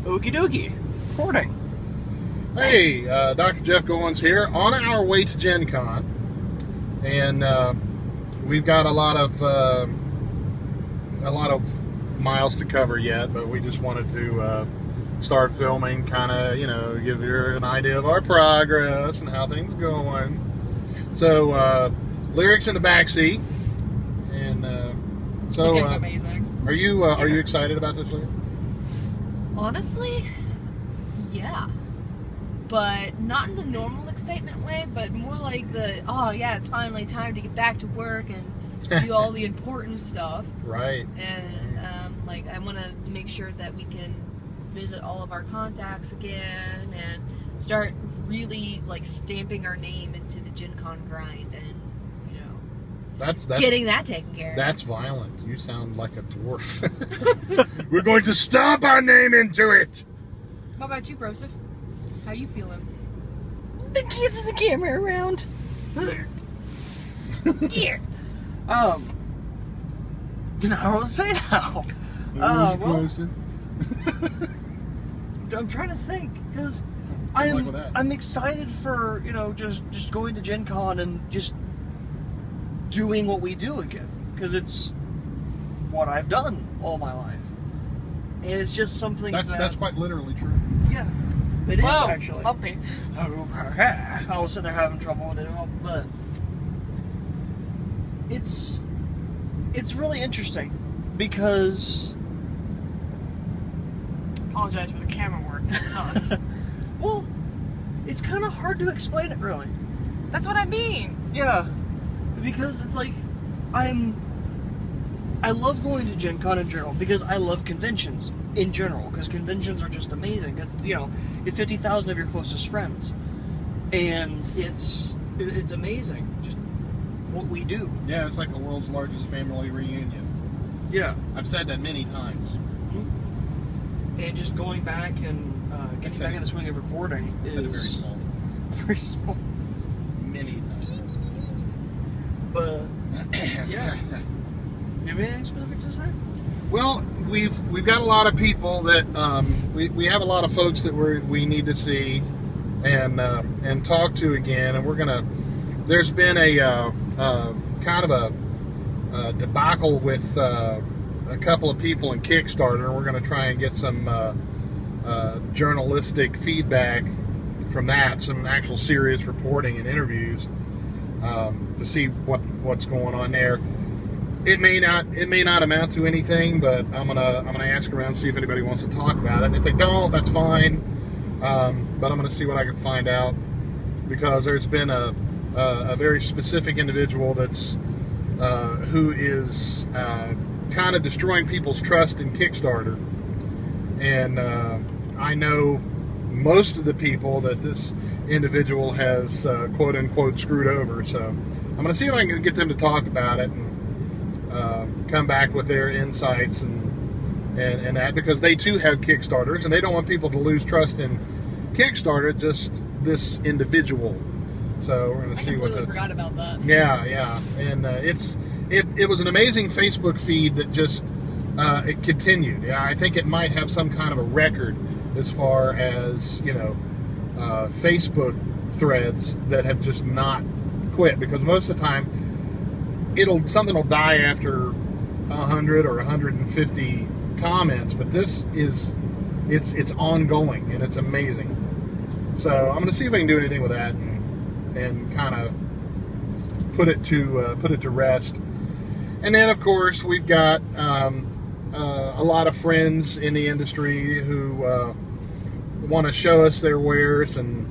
Okie dokie. Recording. Hey, Dr. Jeff Goins here, on our way to Gen Con, and we've got a lot of miles to cover yet, but we just wanted to start filming, kind of, give you an idea of our progress and how things going. So, lyrics in the back seat, and so amazing. Are you excited about this, Lyric? Honestly, yeah. But not in the normal excitement way, but more like the, oh yeah, it's finally time to get back to work and do all the important stuff. Right. And I want to make sure that we can visit all of our contacts again and start really stamping our name into the Gen Con grind and that's getting that taken care of. That's violent. You sound like a dwarf. We're going to stomp our name into it. What about you, Broseph? How you feeling? The kids with the camera around. Here. I don't know what to say now. I'm trying to think because I'm excited for just going to Gen Con and just doing what we do again, because it's what I've done all my life, and it's just something that's quite literally true. Yeah, it is actually. Bumpy. I was sitting there having trouble with it, but it's really interesting because. Apologize for the camera work. It sucks. Well, it's kind of hard to explain it, really. That's what I mean. Yeah. Because it's like, I love going to Gen Con in general, because I love conventions in general, because conventions are just amazing, because, you have 50,000 of your closest friends, and it's amazing, just what we do. Yeah, it's like the world's largest family reunion. Yeah. I've said that many times. Mm-hmm. And just going back and getting back in the swing of recording is... very small. Very small. Many times. But yeah, do you have anything specific to say? Well, we've got a lot of people that we have a lot of folks that we need to see and talk to again, and there's been a kind of a debacle with a couple of people in Kickstarter, and we're gonna try and get some journalistic feedback from that, some actual serious reporting and interviews. To see what's going on there. It may not amount to anything, but I'm gonna ask around, see if anybody wants to talk about it. And if they don't, that's fine. But I'm gonna see what I can find out, because there's been a very specific individual that's who is kind of destroying people's trust in Kickstarter, and I know most of the people that this individual has quote unquote screwed over. So I'm going to see if I can get them to talk about it and come back with their insights and that, because they too have Kickstarters and they don't want people to lose trust in Kickstarter, just this individual. So we're going to see what. I forgot about that. Yeah, and it was an amazing Facebook feed that just it continued. Yeah, I think it might have some kind of a record as far as Facebook threads that have just not quit, because most of the time something will die after 100 or 150 comments, but this is it's ongoing and it's amazing. So I'm going to see if I can do anything with that and kind of put it to rest. And then of course we've got a lot of friends in the industry who want to show us their wares and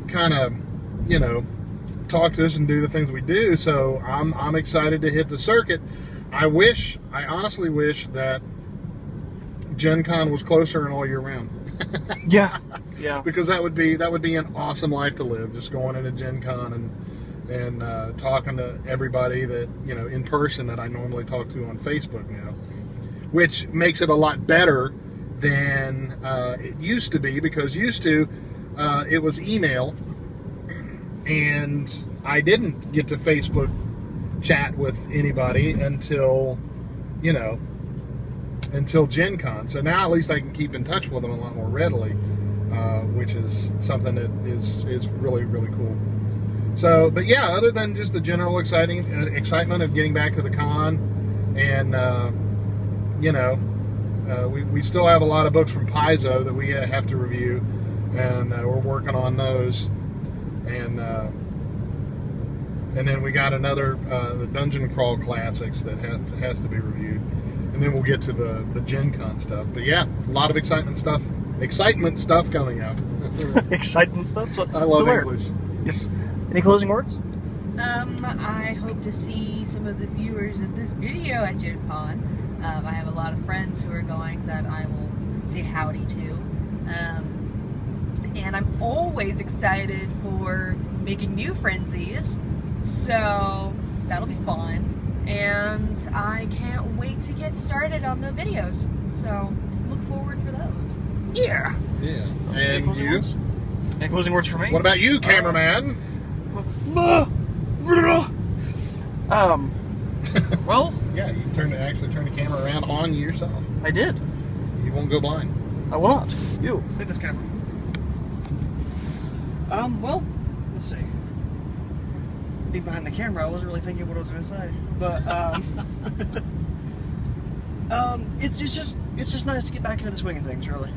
kind of talk to us and do the things we do. So I'm excited to hit the circuit. I honestly wish that Gen Con was closer and all year round. Yeah. Because that would be an awesome life to live, just going into Gen Con and talking to everybody that in person that I normally talk to on Facebook now, which makes it a lot better than it used to be, because it was email, and I didn't get to Facebook chat with anybody until until Gen Con. So now at least I can keep in touch with them a lot more readily, which is something that is really, really cool. So, but yeah, other than just the general excitement of getting back to the con, and you know, we still have a lot of books from Paizo that we have to review, and we're working on those, and then we got another the Dungeon Crawl Classics that has to be reviewed, and then we'll get to the Gen Con stuff. But yeah, a lot of excitement stuff coming up. Excitement stuff. So, I love where? English. Yes. Any closing words? I hope to see some of the viewers of this video at Gen Con. I have a lot of friends who are going that I will say howdy to. And I'm always excited for making new friendsies, so that'll be fun. And I can't wait to get started on the videos, so look forward for those. Yeah. Yeah. And you? Any closing words for me? What about you, cameraman? Well, yeah, you actually turn the camera around on yourself. I did. You won't go blind. I will not. You, take this camera. Well, let's see. Being behind the camera, I wasn't really thinking what I was going to say, but it's just nice to get back into the swing of things, really,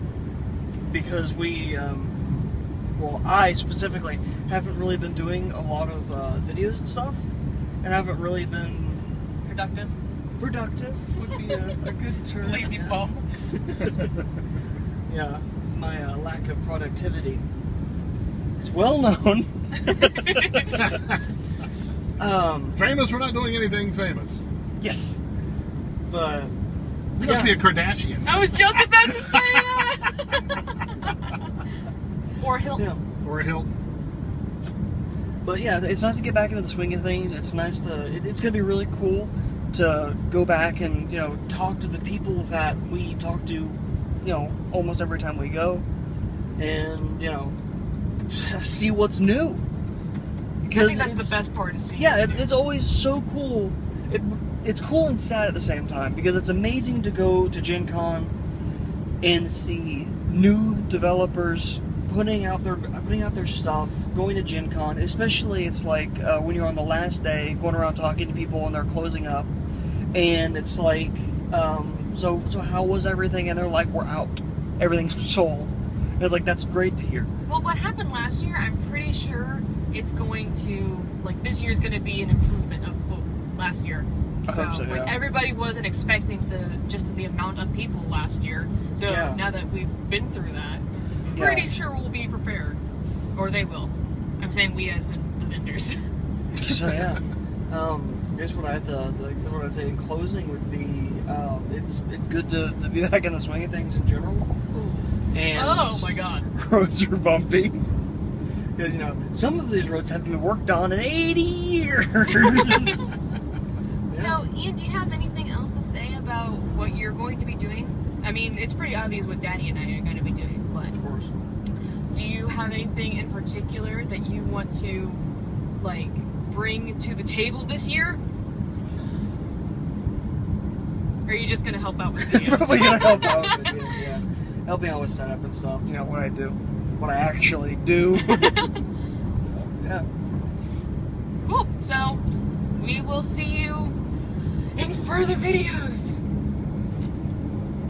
because well, I specifically haven't really been doing a lot of videos and stuff, and haven't really been Productive. Productive would be a good term. Lazy yeah. bum. Yeah, my lack of productivity is well known. Famous for not doing anything famous. Yes, but You must be a Kardashian. I was just about to say that. Or Hilton. yeah. Or a Hilton. But yeah, it's nice to get back into the swing of things. It's nice to. It's going to be really cool to go back and talk to the people that we talk to, almost every time we go, and see what's new. I think that's the best part of seeing. Yeah, it's always so cool. It's cool and sad at the same time, because it's amazing to go to Gen Con and see new developers putting out their stuff, going to Gen Con. Especially, it's like when you're on the last day, going around talking to people and they're closing up, and it's like, so how was everything? And they're like, we're out, everything's sold. And it's like, that's great to hear. Well, what happened last year, I'm pretty sure it's going to, this year's going to be an improvement of last year. I hope so, yeah. Everybody wasn't expecting the amount of people last year. So Yeah. now that we've been through that, pretty sure we'll be prepared. Or they will. I'm saying we as the vendors. So yeah, I guess what I'd say in closing would be, it's good to be back in the swing of things in general. Ooh. And oh my god. roads are bumpy. Because, some of these roads have been worked on in 80 years. So, Ian, do you have anything else to say about what you're going to be doing? I mean, it's pretty obvious what Daddy and I are going to be doing, but Of course. do you have anything in particular that you want to, bring to the table this year? Or are you just going to help out with videos? Probably going to help out with videos, yeah. Helping out with setup and stuff, what I do. What I actually do. So, yeah. Cool. So, we will see you in further videos.